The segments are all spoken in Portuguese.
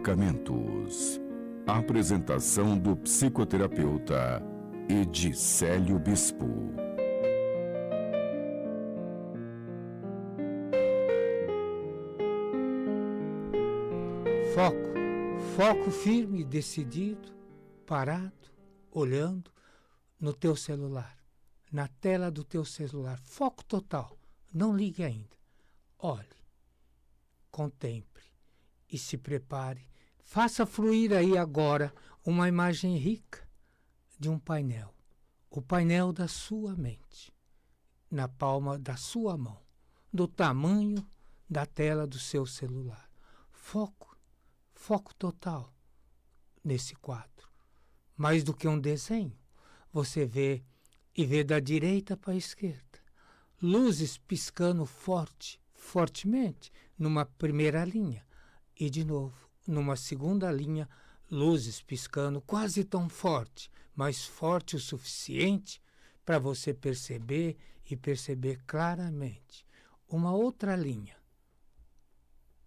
medicamentos. Apresentação do psicoterapeuta Edicélio Bispo. Foco firme, decidido, parado, olhando no teu celular, na tela do teu celular. Foco total, não ligue ainda. Olhe, contemple e se prepare. Faça fluir aí agora uma imagem rica de um painel. O painel da sua mente, na palma da sua mão, do tamanho da tela do seu celular. Foco total nesse quadro. Mais do que um desenho, você vê e vê da direita para a esquerda. Luzes piscando fortemente, numa primeira linha. E de novo, numa segunda linha, luzes piscando quase tão forte, mas forte o suficiente para você perceber e perceber claramente. Uma outra linha,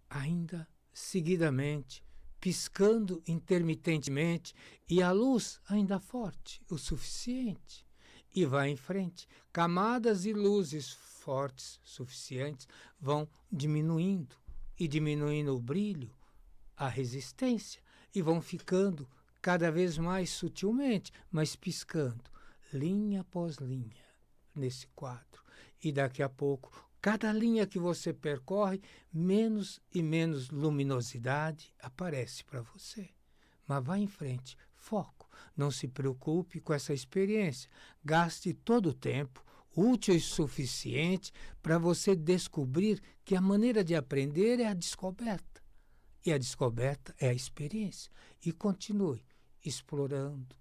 ainda seguidamente, piscando intermitentemente, e a luz ainda forte o suficiente. E vai em frente. Camadas e luzes fortes suficientes vão diminuindo, e diminuindo o brilho, a resistência, e vão ficando cada vez mais sutilmente, mas piscando, linha após linha, nesse quadro. E daqui a pouco, cada linha que você percorre, menos e menos luminosidade aparece para você. Mas vá em frente, foco. Não se preocupe com essa experiência. Gaste todo o tempo, útil e suficiente, para você descobrir que a maneira de aprender é a descoberta. E a descoberta é a experiência. E continue explorando.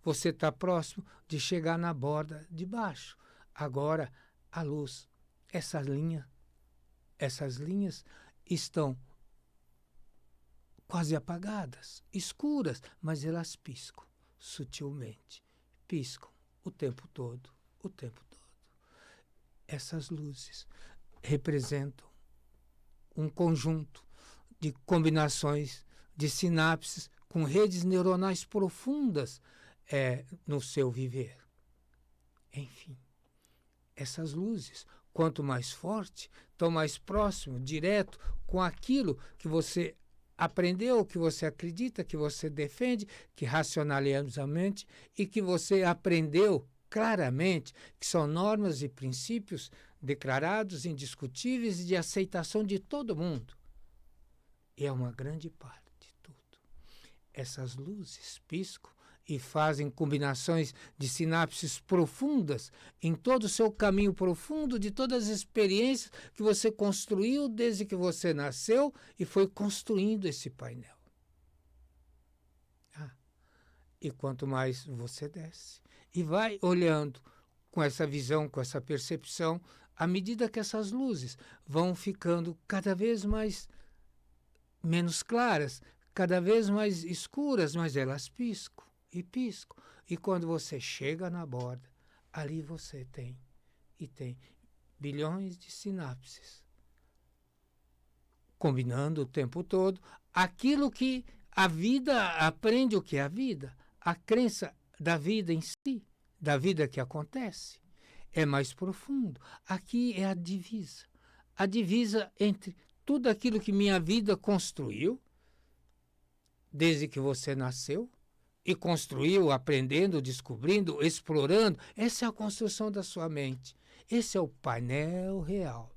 Você está próximo de chegar na borda de baixo. Agora, a luz. Essas linhas estão quase apagadas, escuras, mas elas piscam sutilmente. Piscam o tempo todo. Essas luzes representam um conjunto de combinações de sinapses com redes neuronais profundas no seu viver. Enfim, essas luzes, quanto mais forte, estão mais próximo, direto com aquilo que você aprendeu, que você acredita, que você defende, que racionalizamente e que você aprendeu claramente, que são normas e princípios declarados, indiscutíveis e de aceitação de todo mundo. E é uma grande parte de tudo. Essas luzes piscam e fazem combinações de sinapses profundas em todo o seu caminho profundo, de todas as experiências que você construiu desde que você nasceu e foi construindo esse painel. E quanto mais você desce e vai olhando com essa visão, com essa percepção, à medida que essas luzes vão ficando cada vez menos claras, cada vez mais escuras, mas elas piscam. E quando você chega na borda, ali você tem bilhões de sinapses, combinando o tempo todo aquilo que a vida aprende, o que é a vida, a crença da vida em si, da vida que acontece, é mais profundo. Aqui é a divisa entre tudo aquilo que minha vida construiu, desde que você nasceu, e construiu aprendendo, descobrindo, explorando. Essa é a construção da sua mente. Esse é o painel real.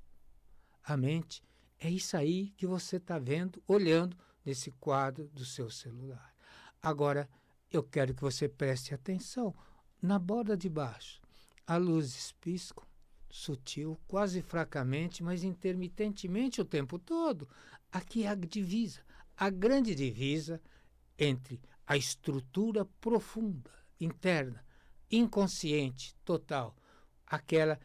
A mente é isso aí que você está vendo, olhando nesse quadro do seu celular. Agora, eu quero que você preste atenção. Na borda de baixo, as luzes piscam, sutil, quase fracamente, mas intermitentemente o tempo todo. Aqui é a divisa, a grande divisa entre a estrutura profunda, interna, inconsciente, total, aquela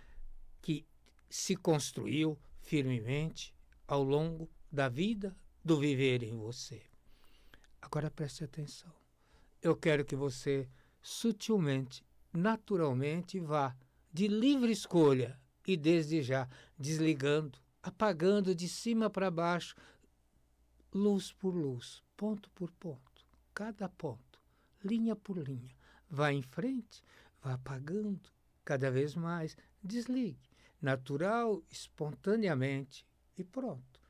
que se construiu firmemente ao longo da vida, do viver em você. Agora preste atenção. Eu quero que você sutilmente, naturalmente vá de livre escolha e desde já desligando, apagando de cima para baixo luz por luz, ponto por ponto, cada ponto, linha por linha. Vá em frente, vá apagando cada vez mais, desligue, natural, espontaneamente, e pronto.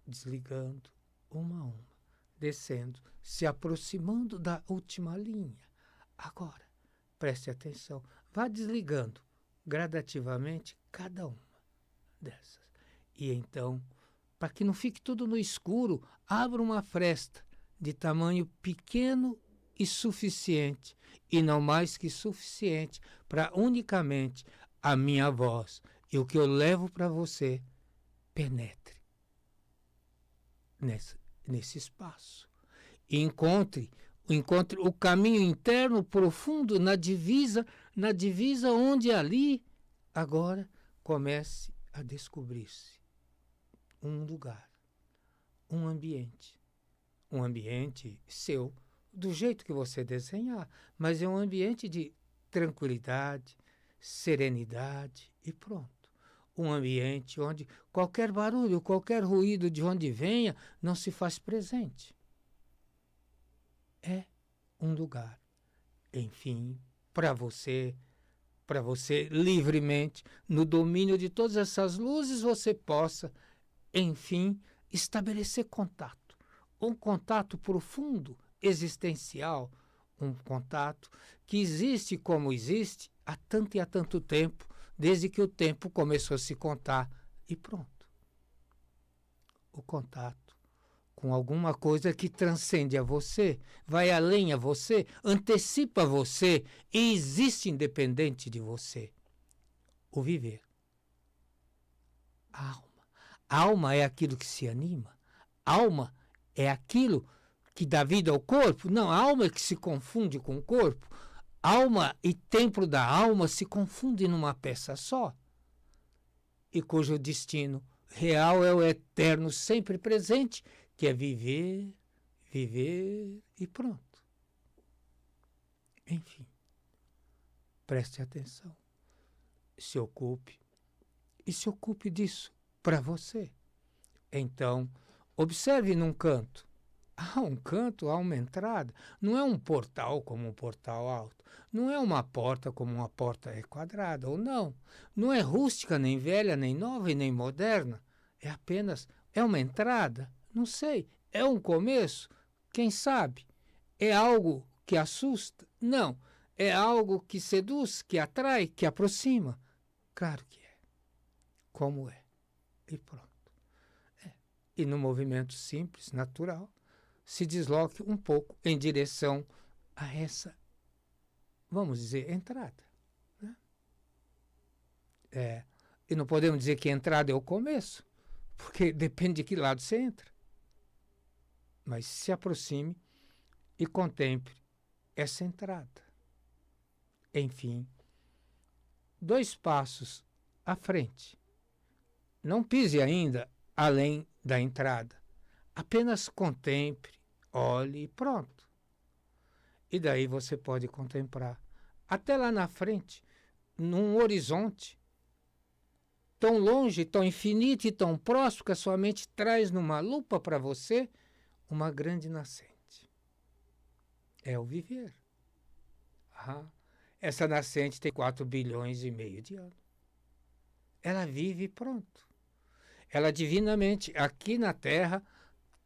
Desligando uma a uma, descendo, se aproximando da última linha. Agora, preste atenção, vá desligando gradativamente cada uma dessas. E então, para que não fique tudo no escuro, abra uma fresta de tamanho pequeno e suficiente, e não mais que suficiente, para unicamente a minha voz e o que eu levo para você penetre nesse espaço. E encontre o caminho interno profundo na divisa onde ali agora comece a descobrir-se um lugar, um ambiente seu, do jeito que você desenhar, mas é um ambiente de tranquilidade, serenidade e pronto. Um ambiente onde qualquer barulho, qualquer ruído de onde venha não se faz presente. É um lugar, enfim, para você livremente, no domínio de todas essas luzes, você possa, enfim, estabelecer contato. Um contato profundo, existencial, um contato que existe como existe há tanto e há tanto tempo, desde que o tempo começou a se contar, e pronto. O contato com alguma coisa que transcende a você, vai além a você, antecipa você e existe independente de você. O viver. A alma. A alma é aquilo que se anima. A alma é aquilo que dá vida ao corpo. Não, a alma é que se confunde com o corpo. Alma e templo da alma se confundem numa peça só, e cujo destino real é o eterno sempre presente, que é viver, viver e pronto. Enfim, preste atenção, se ocupe disso para você. Então, observe num canto. Há um canto, há uma entrada. Não é um portal como um portal alto. Não é uma porta como uma porta é quadrada, ou não. Não é rústica, nem velha, nem nova e nem moderna. É apenas, é uma entrada. Não sei, é um começo? Quem sabe? É algo que assusta? Não. É algo que seduz, que atrai, que aproxima? Claro que é. Como é? E pronto. É. E no movimento simples, natural, se desloque um pouco em direção a essa, vamos dizer, entrada. Né? E não podemos dizer que a entrada é o começo, porque depende de que lado você entra. Mas se aproxime e contemple essa entrada. Enfim, 2 passos à frente. Não pise ainda além da entrada. Apenas contemple, olhe e pronto. E daí você pode contemplar até lá na frente, num horizonte tão longe, tão infinito e tão próximo que a sua mente traz numa lupa para você uma grande nascente. É o viver. Essa nascente tem 4,5 bilhões de anos. Ela vive e pronto. Ela divinamente, aqui na Terra,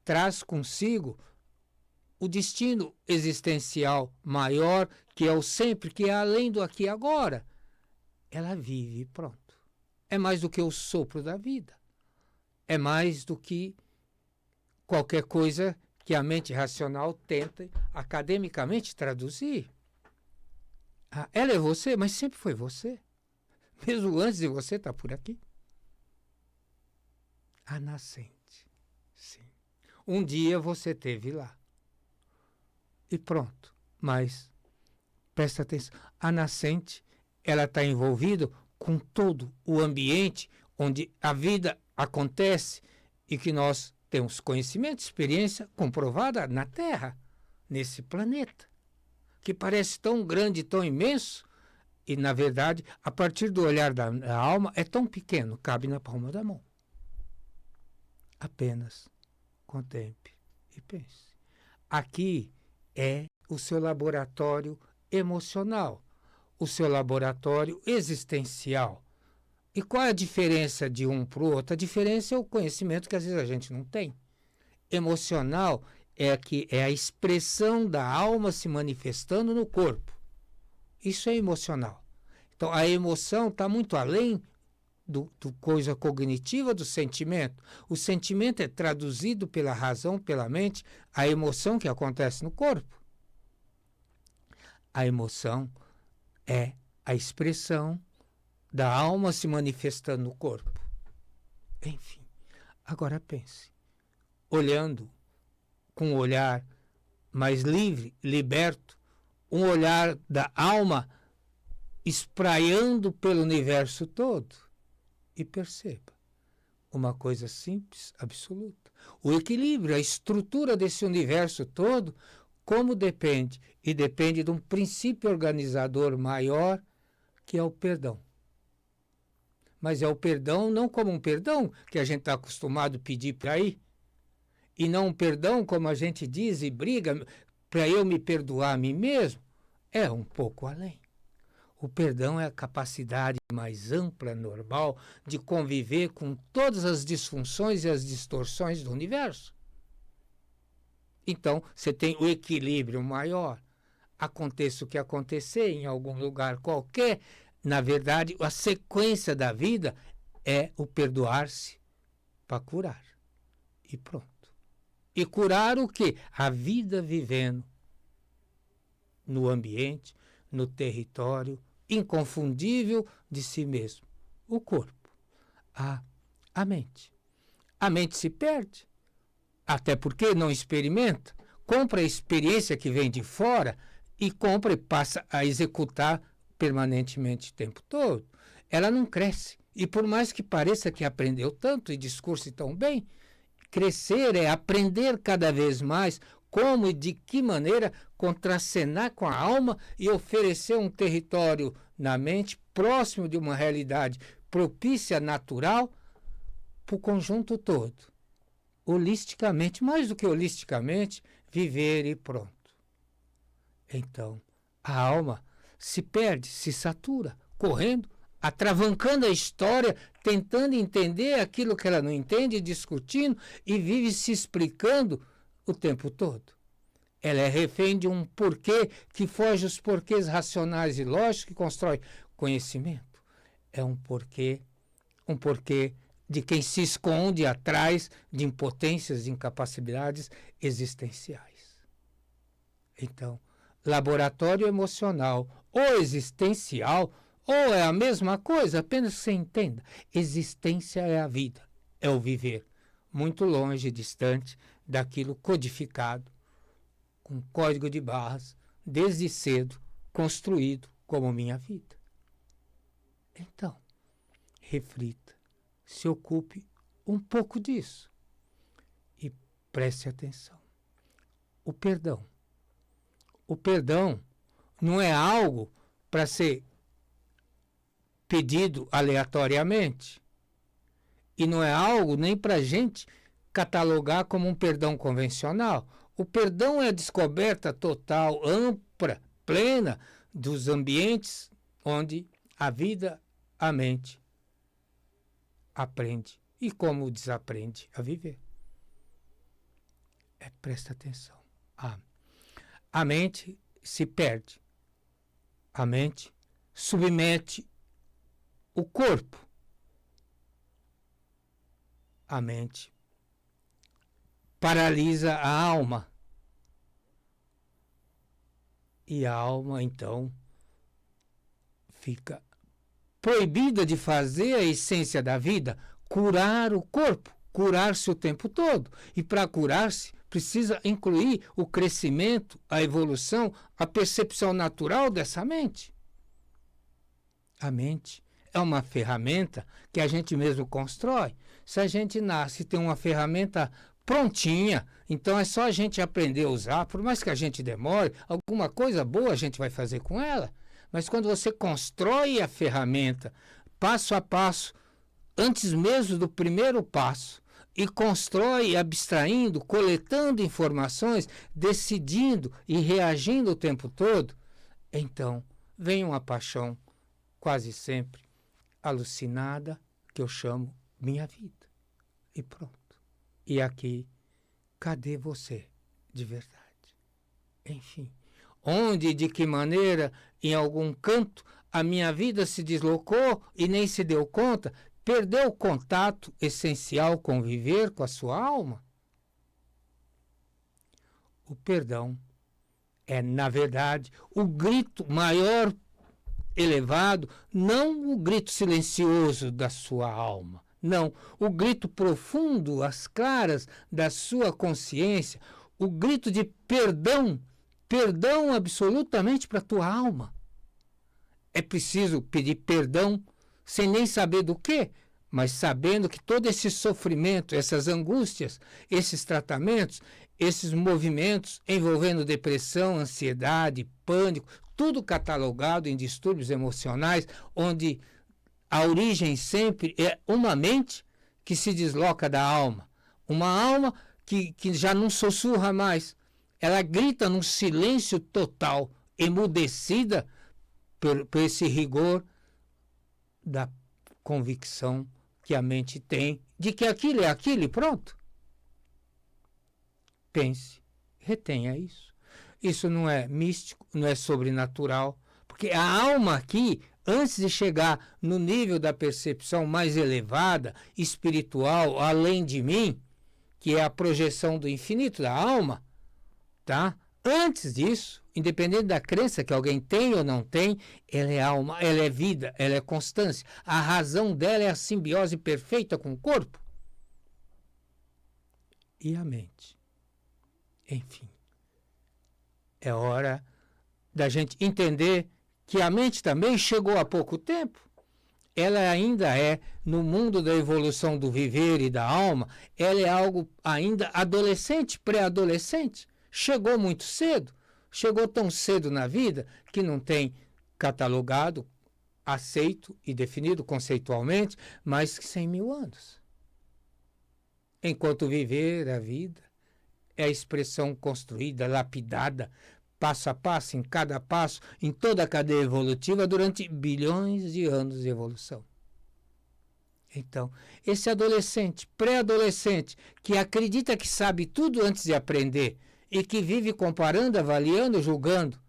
traz consigo o destino existencial maior, que é o sempre, que é além do aqui e agora. Ela vive e pronto. É mais do que o sopro da vida. É mais do que qualquer coisa que a mente racional tenta academicamente traduzir. Ela é você, mas sempre foi você. Mesmo antes de você estar por aqui. A nascente. Sim. Um dia você esteve lá. E pronto. Mas, presta atenção, a nascente, ela está envolvida com todo o ambiente onde a vida acontece e que nós temos conhecimento, experiência comprovada na Terra, nesse planeta, que parece tão grande, tão imenso, e, na verdade, a partir do olhar da alma, é tão pequeno, cabe na palma da mão. Apenas contemple e pense. Aqui é o seu laboratório emocional, o seu laboratório existencial. E qual é a diferença de um para o outro? A diferença é o conhecimento que às vezes a gente não tem. Emocional é a expressão da alma se manifestando no corpo. Isso é emocional. Então, a emoção está muito além do coisa cognitiva do sentimento. O sentimento é traduzido pela razão, pela mente, a emoção que acontece no corpo. A emoção é a expressão da alma se manifestando no corpo. Enfim, agora pense, olhando com um olhar mais livre, liberto, um olhar da alma espraiando pelo universo todo, e perceba uma coisa simples, absoluta. O equilíbrio, a estrutura desse universo todo, como depende? E depende de um princípio organizador maior, que é o perdão. Mas é o perdão não como um perdão que a gente está acostumado a pedir para ir, e não um perdão como a gente diz e briga para eu me perdoar a mim mesmo. É um pouco além. O perdão é a capacidade mais ampla, normal, de conviver com todas as disfunções e as distorções do universo. Então, você tem o equilíbrio maior. Aconteça o que acontecer em algum lugar qualquer, na verdade, a sequência da vida é o perdoar-se para curar. E pronto. E curar o quê? A vida vivendo no ambiente, no território inconfundível de si mesmo. O corpo. A mente. A mente se perde. Até porque não experimenta. Compra a experiência que vem de fora e compra e passa a executar permanentemente o tempo todo. Ela não cresce. E por mais que pareça que aprendeu tanto e discurse tão bem, crescer é aprender cada vez mais como e de que maneira contracenar com a alma e oferecer um território na mente próximo de uma realidade propícia, natural, para o conjunto todo. Holisticamente, mais do que holisticamente, viver e pronto. Então, a alma se perde, se satura, correndo, atravancando a história, tentando entender aquilo que ela não entende, discutindo e vive se explicando o tempo todo. Ela é refém de um porquê que foge aos porquês racionais e lógicos que constrói conhecimento. É um porquê de quem se esconde atrás de impotências e incapacidades existenciais. Então, laboratório emocional ou existencial, ou é a mesma coisa, apenas que você entenda. Existência é a vida, é o viver, muito longe, distante daquilo codificado, com código de barras, desde cedo, construído como minha vida. Então, reflita, se ocupe um pouco disso e preste atenção. O perdão. O perdão não é algo para ser pedido aleatoriamente e não é algo nem para a gente catalogar como um perdão convencional. O perdão é a descoberta total, ampla, plena dos ambientes onde a vida, a mente, aprende e como desaprende a viver. Presta atenção. A mente se perde. A mente submete o corpo. A mente paralisa a alma. E a alma, então, fica proibida de fazer a essência da vida, curar o corpo, curar-se o tempo todo. E para curar-se, precisa incluir o crescimento, a evolução, a percepção natural dessa mente. A mente é uma ferramenta que a gente mesmo constrói. Se a gente nasce e tem uma ferramenta prontinha, então é só a gente aprender a usar, por mais que a gente demore, alguma coisa boa a gente vai fazer com ela. Mas quando você constrói a ferramenta, passo a passo, antes mesmo do primeiro passo, e constrói abstraindo, coletando informações, decidindo e reagindo o tempo todo, então vem uma paixão quase sempre alucinada que eu chamo minha vida. E pronto. E aqui, cadê você de verdade? Enfim, onde e de que maneira, em algum canto, a minha vida se deslocou e nem se deu conta, perdeu o contato essencial com viver com a sua alma? O perdão é, na verdade, o grito maior elevado, não o grito silencioso da sua alma, não, o grito profundo, às claras da sua consciência, o grito de perdão, perdão absolutamente para a tua alma. É preciso pedir perdão sem nem saber do quê, mas sabendo que todo esse sofrimento, essas angústias, esses tratamentos, esses movimentos envolvendo depressão, ansiedade, pânico, tudo catalogado em distúrbios emocionais, onde a origem sempre é uma mente que se desloca da alma. Uma alma que já não sussurra mais. Ela grita num silêncio total, emudecida por esse rigor da convicção que a mente tem de que aquilo é aquilo e pronto. Pense, retenha isso. Isso não é místico, não é sobrenatural, porque a alma aqui, antes de chegar no nível da percepção mais elevada, espiritual, além de mim, que é a projeção do infinito da alma, tá? Antes disso, independente da crença que alguém tem ou não tem, ela é alma, ela é vida, ela é constância. A razão dela é a simbiose perfeita com o corpo. E a mente. Enfim, é hora da gente entender que a mente também chegou há pouco tempo. Ela ainda é, no mundo da evolução do viver e da alma, ela é algo ainda adolescente, pré-adolescente. Chegou muito cedo, chegou tão cedo na vida que não tem catalogado, aceito e definido conceitualmente mais que 100 mil anos. Enquanto viver a vida é a expressão construída, lapidada, passo a passo, em cada passo, em toda a cadeia evolutiva durante bilhões de anos de evolução. Então, esse adolescente, pré-adolescente, que acredita que sabe tudo antes de aprender e que vive comparando, avaliando, julgando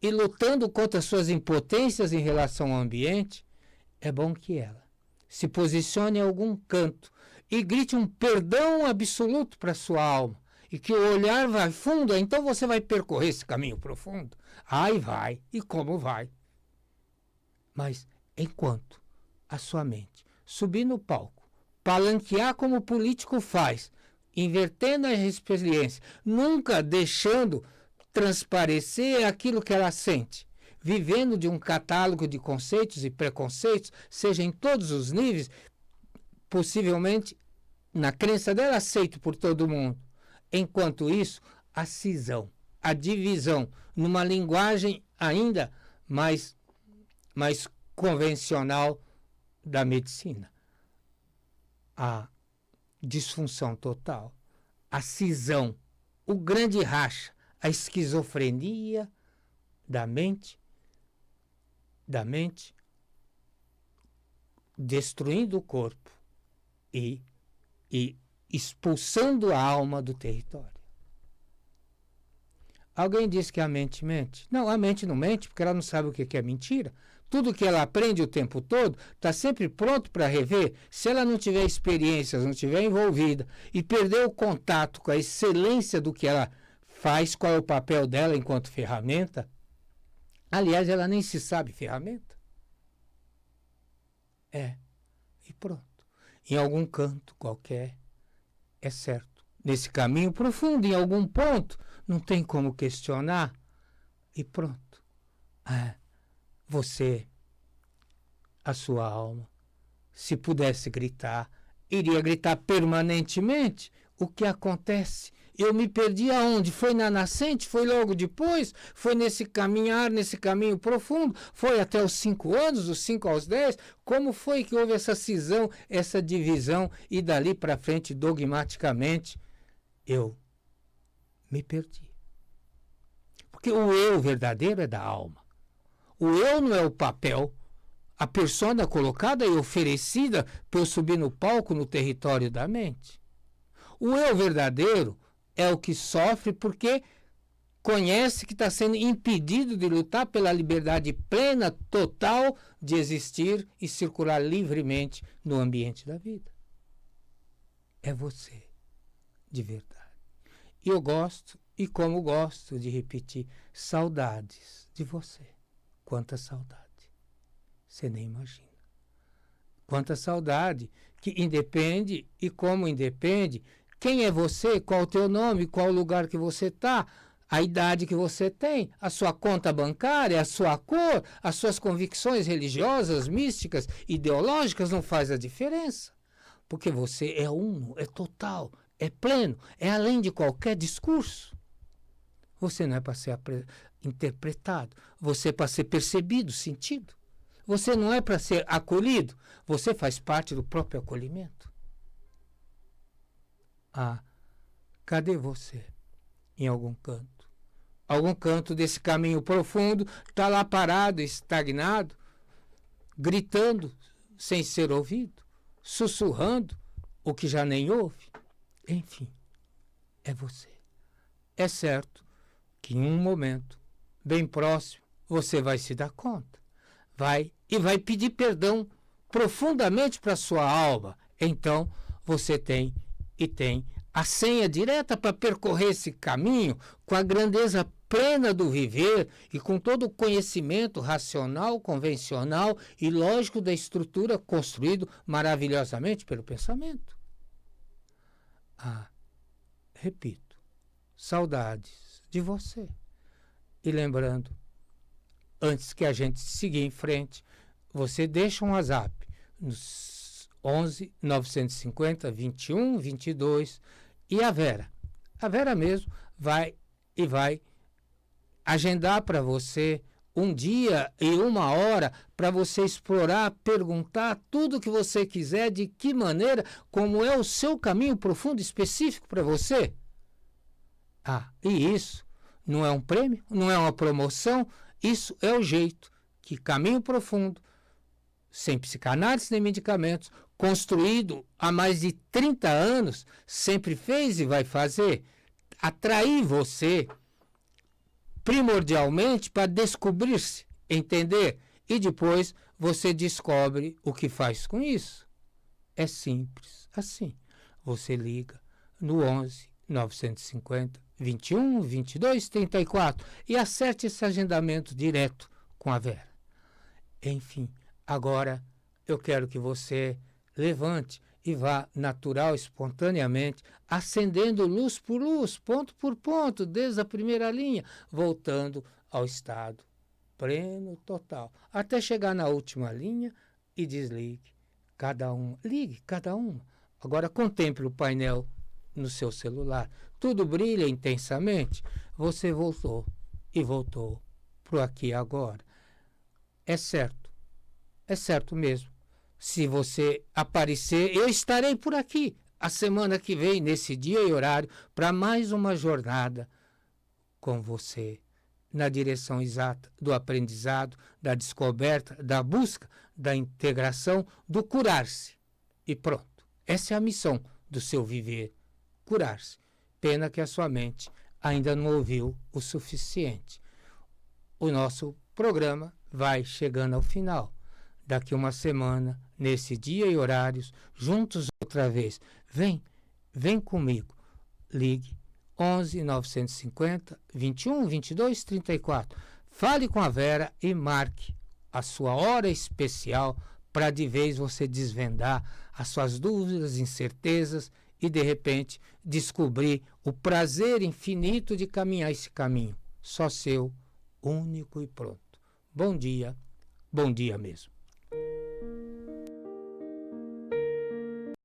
e lutando contra suas impotências em relação ao ambiente, é bom que ela se posicione em algum canto e grite um perdão absoluto para sua alma. E que o olhar vai fundo, então você vai percorrer esse caminho profundo. Ai, vai. E como vai? Mas, enquanto a sua mente subir no palco, palanquear como o político faz, invertendo a experiência, nunca deixando transparecer aquilo que ela sente, vivendo de um catálogo de conceitos e preconceitos, seja em todos os níveis, possivelmente, na crença dela, aceito por todo mundo. Enquanto isso, a cisão, a divisão, numa linguagem ainda mais convencional da medicina. A disfunção total, a cisão, o grande racha, a esquizofrenia da mente, destruindo o corpo e expulsando a alma do território. Alguém disse que a mente mente? Não, a mente não mente, porque ela não sabe o que é mentira. Tudo que ela aprende o tempo todo está sempre pronto para rever. Se ela não tiver experiências, não estiver envolvida e perder o contato com a excelência do que ela faz, qual é o papel dela enquanto ferramenta, aliás, ela nem se sabe ferramenta. E pronto. Em algum canto qualquer, é certo. Nesse caminho profundo, em algum ponto, não tem como questionar. E pronto. Você, a sua alma, se pudesse gritar, iria gritar permanentemente o que acontece Eu me perdi aonde? Foi na nascente? Foi logo depois? Foi nesse caminhar, nesse caminho profundo? Foi até os 5 anos, dos 5 aos 10? Como foi que houve essa cisão, essa divisão e dali para frente, dogmaticamente, eu me perdi? Porque o eu verdadeiro é da alma. O eu não é o papel, a persona colocada e oferecida para eu subir no palco no território da mente. O eu verdadeiro é o que sofre porque conhece que está sendo impedido de lutar pela liberdade plena, total, de existir e circular livremente no ambiente da vida. É você, de verdade. E eu gosto, e como gosto de repetir, saudades de você. Quanta saudade. Você nem imagina. Quanta saudade que independe, e como independe, quem é você, qual o teu nome, qual o lugar que você está, a idade que você tem, a sua conta bancária, a sua cor, as suas convicções religiosas, místicas, ideológicas, não faz a diferença. Porque você é uno, é total, é pleno, é além de qualquer discurso. Você não é para ser interpretado, você é para ser percebido, sentido. Você não é para ser acolhido, você faz parte do próprio acolhimento. Ah, cadê você? Em algum canto. Algum canto desse caminho profundo, está lá parado, estagnado, gritando sem ser ouvido, sussurrando o que já nem ouve. Enfim, é você. É certo que em um momento bem próximo você vai se dar conta. Vai pedir perdão profundamente para a sua alma. Então você tem a senha direta para percorrer esse caminho com a grandeza plena do viver e com todo o conhecimento racional, convencional e lógico da estrutura construído maravilhosamente pelo pensamento. Ah, repito, saudades de você. E lembrando, antes que a gente seguir em frente, você deixa um WhatsApp nos 11 950 21 22 e a Vera mesmo vai agendar para você um dia e uma hora para você explorar, perguntar tudo o que você quiser, de que maneira, como é o seu caminho profundo específico para você. Ah, e isso não é um prêmio, não é uma promoção, isso é o jeito que Caminho Profundo, sem psicanálise nem medicamentos, construído há mais de 30 anos, sempre fez e vai fazer, atrair você primordialmente para descobrir-se, entender, e depois você descobre o que faz com isso. É simples assim. Você liga no 11 950 21 22 34 e acerte esse agendamento direto com a Vera. Enfim, agora eu quero que você levante e vá natural, espontaneamente, acendendo luz por luz, ponto por ponto, desde a primeira linha, voltando ao estado pleno, total, até chegar na última linha e desligue cada uma. Ligue cada uma. Agora contemple o painel no seu celular. Tudo brilha intensamente. Você voltou e voltou para o aqui e agora. É certo mesmo. Se você aparecer, eu estarei por aqui a semana que vem, nesse dia e horário, para mais uma jornada com você, na direção exata do aprendizado, da descoberta, da busca, da integração, do curar-se. E pronto. Essa é a missão do seu viver, curar-se. Pena que a sua mente ainda não ouviu o suficiente. O nosso programa vai chegando ao final. Daqui uma semana, nesse dia e horários, juntos outra vez. Vem comigo. Ligue 11 950 21 22 34. Fale com a Vera e marque a sua hora especial para de vez você desvendar as suas dúvidas, incertezas e de repente descobrir o prazer infinito de caminhar esse caminho. Só seu, único e pronto. Bom dia mesmo.